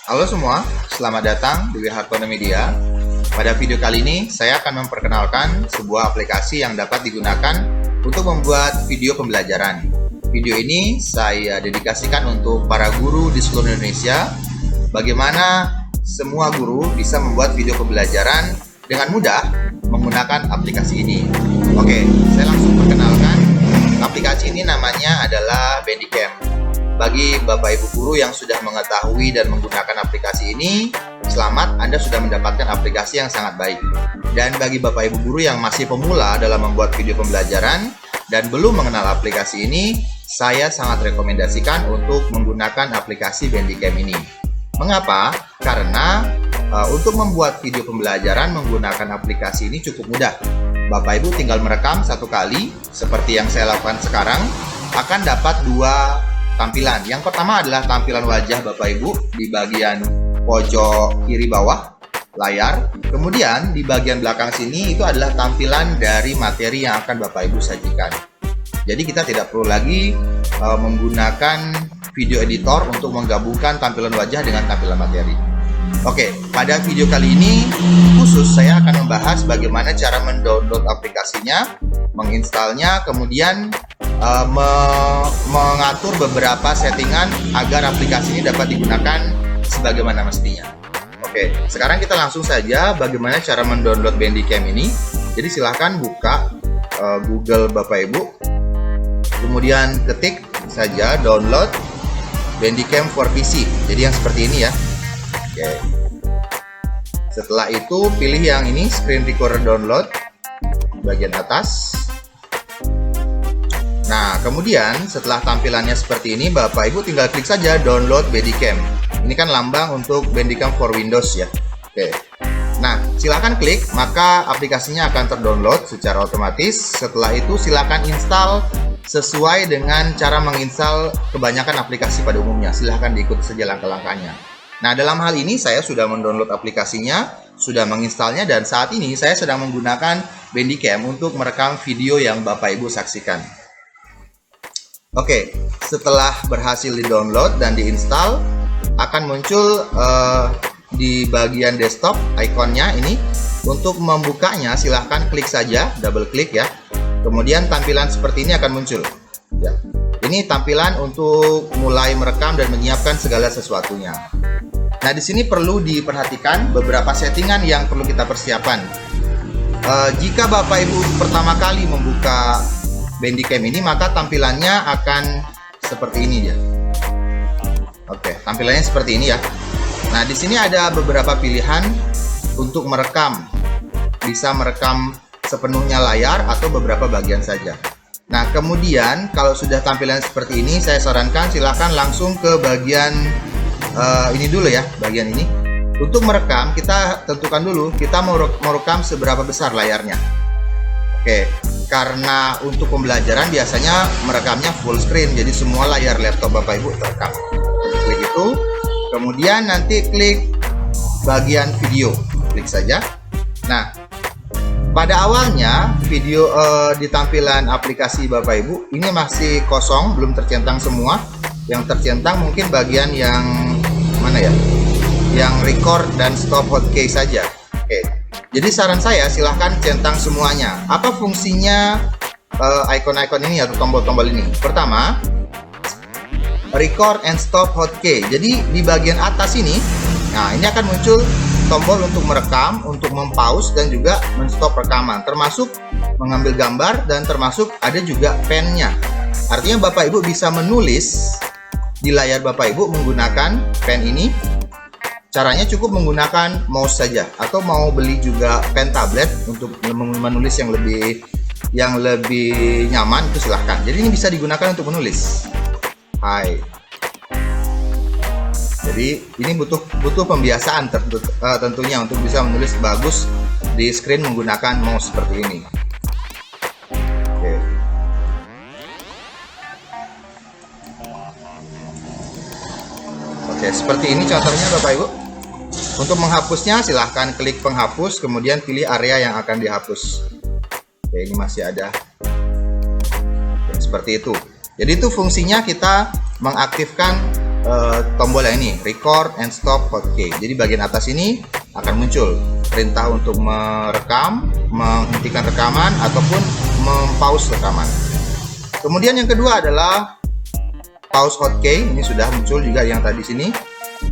Halo semua, selamat datang di Wihartono Media. Pada video kali ini, saya akan memperkenalkan sebuah aplikasi yang dapat digunakan untuk membuat video pembelajaran. Video ini saya dedikasikan untuk para guru di seluruh Indonesia, bagaimana semua guru bisa membuat video pembelajaran dengan mudah menggunakan aplikasi ini. Oke, saya langsung perkenalkan. Aplikasi ini namanya adalah Bandicam. Bagi Bapak Ibu guru yang sudah mengetahui dan menggunakan aplikasi ini, selamat, Anda sudah mendapatkan aplikasi yang sangat baik. Dan bagi Bapak Ibu guru yang masih pemula dalam membuat video pembelajaran dan belum mengenal aplikasi ini, saya sangat rekomendasikan untuk menggunakan aplikasi Bandicam ini. Mengapa? Karena untuk membuat video pembelajaran menggunakan aplikasi ini cukup mudah. Bapak Ibu tinggal merekam satu kali, seperti yang saya lakukan sekarang, akan dapat dua tampilan. Yang pertama adalah tampilan wajah Bapak Ibu di bagian pojok kiri bawah layar. Kemudian di bagian belakang sini itu adalah tampilan dari materi yang akan Bapak Ibu sajikan. Jadi kita tidak perlu lagi menggunakan video editor untuk menggabungkan tampilan wajah dengan tampilan materi. Oke, pada video kali ini khusus saya akan membahas bagaimana cara mendownload aplikasinya, menginstalnya, kemudian mengatur beberapa settingan agar aplikasi ini dapat digunakan sebagaimana mestinya. Oke, sekarang kita langsung saja bagaimana cara mendownload Bandicam ini. Jadi silahkan buka Google Bapak Ibu, kemudian ketik saja download Bandicam for PC. Jadi yang seperti ini ya. Oke. Setelah itu pilih yang ini, screen recorder download bagian atas. Nah, kemudian setelah tampilannya seperti ini, Bapak Ibu tinggal klik saja download Bandicam. Ini kan lambang untuk Bandicam for Windows ya. Oke. Nah, silakan klik, maka aplikasinya akan terdownload secara otomatis. Setelah itu silakan install sesuai dengan cara menginstal kebanyakan aplikasi pada umumnya. Silahkan diikuti saja langkah-langkahnya. Nah, dalam hal ini saya sudah mendownload aplikasinya, sudah menginstalnya, dan saat ini saya sedang menggunakan Bandicam untuk merekam video yang Bapak Ibu saksikan. Oke, setelah berhasil di-download dan diinstal, akan muncul di bagian desktop ikonnya ini. Untuk membukanya silahkan klik saja, double klik ya. Kemudian tampilan seperti ini akan muncul. Ya. Ini tampilan untuk mulai merekam dan menyiapkan segala sesuatunya. Nah, di sini perlu diperhatikan beberapa settingan yang perlu kita persiapkan. Jika Bapak Ibu pertama kali membuka Bandicam ini, maka tampilannya akan seperti ini ya. Oke, tampilannya seperti ini ya. Nah, di sini ada beberapa pilihan untuk merekam. Bisa merekam sepenuhnya layar atau beberapa bagian saja. Nah, kemudian kalau sudah tampilan seperti ini, saya sarankan silakan langsung ke bagian ini dulu ya, bagian ini. Untuk merekam, kita tentukan dulu kita mau merekam seberapa besar layarnya. Oke, karena untuk pembelajaran biasanya merekamnya full screen, jadi semua layar laptop Bapak Ibu terekam. Klik itu, kemudian nanti klik bagian video, klik saja. Nah, pada awalnya video di tampilan aplikasi Bapak Ibu ini masih kosong, belum tercentang semua. Yang tercentang mungkin bagian yang mana ya? Yang record dan stop hotkey saja. Oke. Jadi saran saya silahkan centang semuanya. Apa fungsinya icon-icon ini atau tombol-tombol ini? Pertama, record and stop hotkey. Jadi di bagian atas ini, nah ini akan muncul tombol untuk merekam, untuk mempause dan juga menstop rekaman, termasuk mengambil gambar dan termasuk ada juga pennya. Artinya Bapak Ibu bisa menulis di layar Bapak Ibu menggunakan pen ini. Caranya cukup menggunakan mouse saja, atau mau beli juga pen tablet untuk menulis yang lebih nyaman itu silahkan. Jadi ini bisa digunakan untuk menulis. Hai. Jadi ini butuh pembiasaan tentunya untuk bisa menulis bagus di screen menggunakan mouse seperti ini. Oke. Oke, seperti ini contohnya Bapak Ibu. Untuk menghapusnya silahkan klik penghapus, kemudian pilih area yang akan dihapus. Oke, ini masih ada. Oke, seperti itu. Jadi itu fungsinya kita mengaktifkan tombol yang ini, record and stop hotkey. Jadi bagian atas ini akan muncul perintah untuk merekam, menghentikan rekaman ataupun mempause rekaman. Kemudian yang kedua adalah pause hotkey, ini sudah muncul juga yang tadi sini.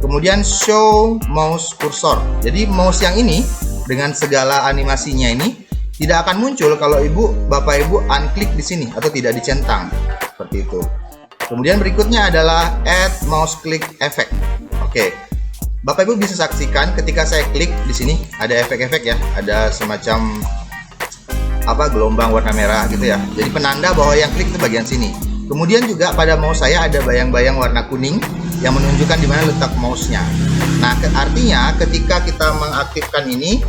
Kemudian show mouse cursor. Jadi mouse yang ini dengan segala animasinya ini tidak akan muncul kalau Bapak Ibu unklik di sini atau tidak dicentang seperti itu. Kemudian berikutnya adalah add mouse click effect. Oke. Bapak Ibu bisa saksikan ketika saya klik di sini ada efek-efek ya, ada semacam gelombang warna merah gitu ya. Jadi penanda bahwa yang klik itu bagian sini. Kemudian juga pada mouse saya ada bayang-bayang warna kuning yang menunjukkan di mana letak mouse-nya. Nah, artinya ketika kita mengaktifkan ini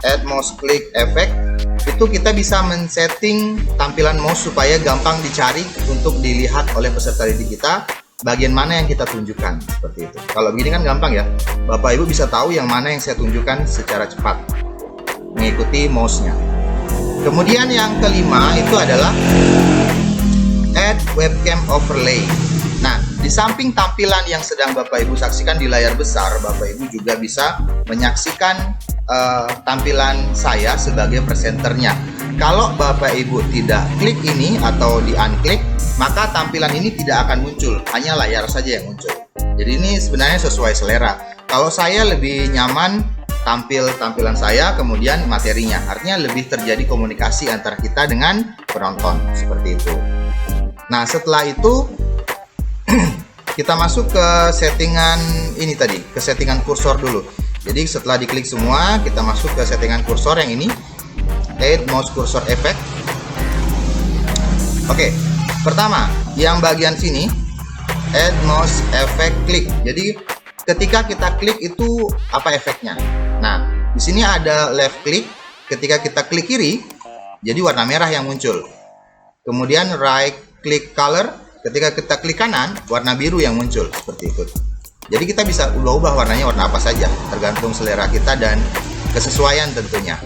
add mouse click effect, itu kita bisa men-setting tampilan mouse supaya gampang dicari untuk dilihat oleh peserta didik kita bagian mana yang kita tunjukkan seperti itu. Kalau begini kan gampang ya, Bapak Ibu bisa tahu yang mana yang saya tunjukkan secara cepat mengikuti mouse-nya. Kemudian yang kelima itu adalah add webcam overlay. Nah, di samping tampilan yang sedang Bapak Ibu saksikan di layar besar, Bapak Ibu juga bisa menyaksikan tampilan saya sebagai presenternya. Kalau Bapak Ibu tidak klik ini atau di unklik, maka tampilan ini tidak akan muncul, hanya layar saja yang muncul. Jadi ini sebenarnya sesuai selera. Kalau saya lebih nyaman tampilan saya kemudian materinya, artinya lebih terjadi komunikasi antara kita dengan penonton seperti itu. Nah, setelah itu kita masuk ke settingan ini tadi, ke settingan kursor dulu. Jadi setelah diklik semua, kita masuk ke settingan kursor yang ini, add mouse cursor effect. Oke, pertama yang bagian sini add mouse effect click. Jadi ketika kita klik itu apa efeknya? Nah, di sini ada left click. Ketika kita klik kiri, jadi warna merah yang muncul. Kemudian right click color. Ketika kita klik kanan, warna biru yang muncul seperti itu. Jadi kita bisa ubah warnanya warna apa saja, tergantung selera kita dan kesesuaian tentunya.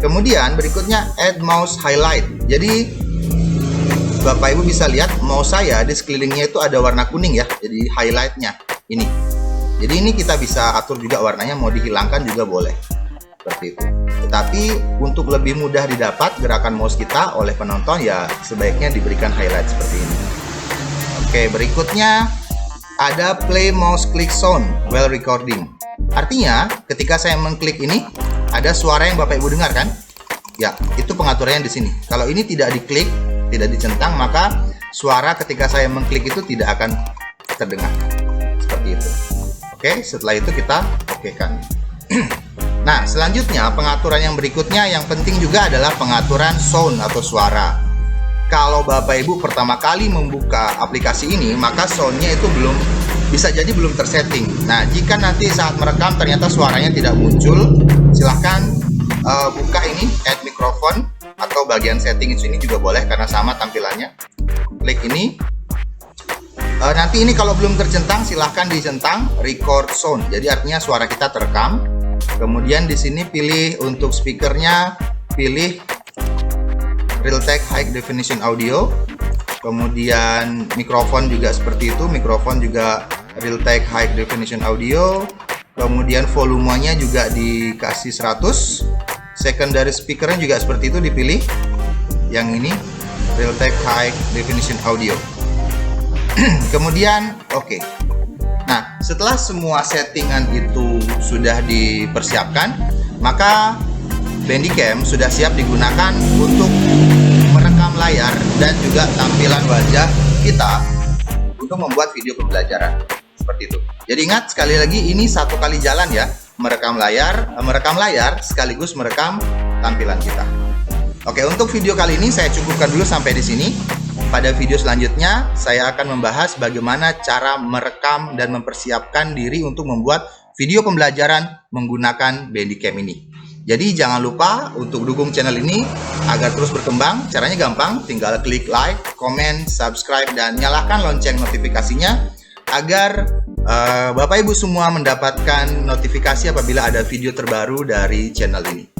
Kemudian berikutnya add mouse highlight. Jadi Bapak Ibu bisa lihat mouse saya di sekelilingnya itu ada warna kuning ya, jadi highlightnya ini. Jadi ini kita bisa atur juga warnanya, mau dihilangkan juga boleh seperti itu. Tetapi untuk lebih mudah didapat gerakan mouse kita oleh penonton ya sebaiknya diberikan highlight seperti ini. Oke, berikutnya ada play mouse click sound while recording. Artinya ketika saya mengklik ini ada suara yang Bapak Ibu dengar kan? Ya, itu pengaturannya di sini. Kalau ini tidak diklik, tidak dicentang, maka suara ketika saya mengklik itu tidak akan terdengar. Seperti itu. Oke, setelah itu kita okekan. Nah, selanjutnya pengaturan yang berikutnya yang penting juga adalah pengaturan sound atau suara. Kalau Bapak Ibu pertama kali membuka aplikasi ini, maka soundnya itu bisa jadi belum tersetting. Nah, jika nanti saat merekam ternyata suaranya tidak muncul, silahkan buka ini add microphone atau bagian setting ini juga boleh karena sama tampilannya. Klik ini. Nanti ini kalau belum tercentang silahkan dicentang record sound. Jadi artinya suara kita terekam. Kemudian di sini pilih untuk speakernya, pilih Realtek High Definition Audio. Kemudian mikrofon juga seperti itu, mikrofon juga Realtek High Definition Audio. Kemudian volumenya juga dikasih 100. Secondary speakernya juga seperti itu dipilih. Yang ini Realtek High Definition Audio. Kemudian oke. Nah, setelah semua settingan itu sudah dipersiapkan, maka Bandicam sudah siap digunakan untuk merekam layar dan juga tampilan wajah kita untuk membuat video pembelajaran seperti itu. Jadi ingat sekali lagi ini satu kali jalan ya, merekam layar sekaligus merekam tampilan kita. Oke, untuk video kali ini saya cukupkan dulu sampai di sini. Pada video selanjutnya saya akan membahas bagaimana cara merekam dan mempersiapkan diri untuk membuat video pembelajaran menggunakan Bandicam ini. Jadi jangan lupa untuk dukung channel ini agar terus berkembang. Caranya gampang, tinggal klik like, comment, subscribe, dan nyalakan lonceng notifikasinya agar Bapak Ibu semua mendapatkan notifikasi apabila ada video terbaru dari channel ini.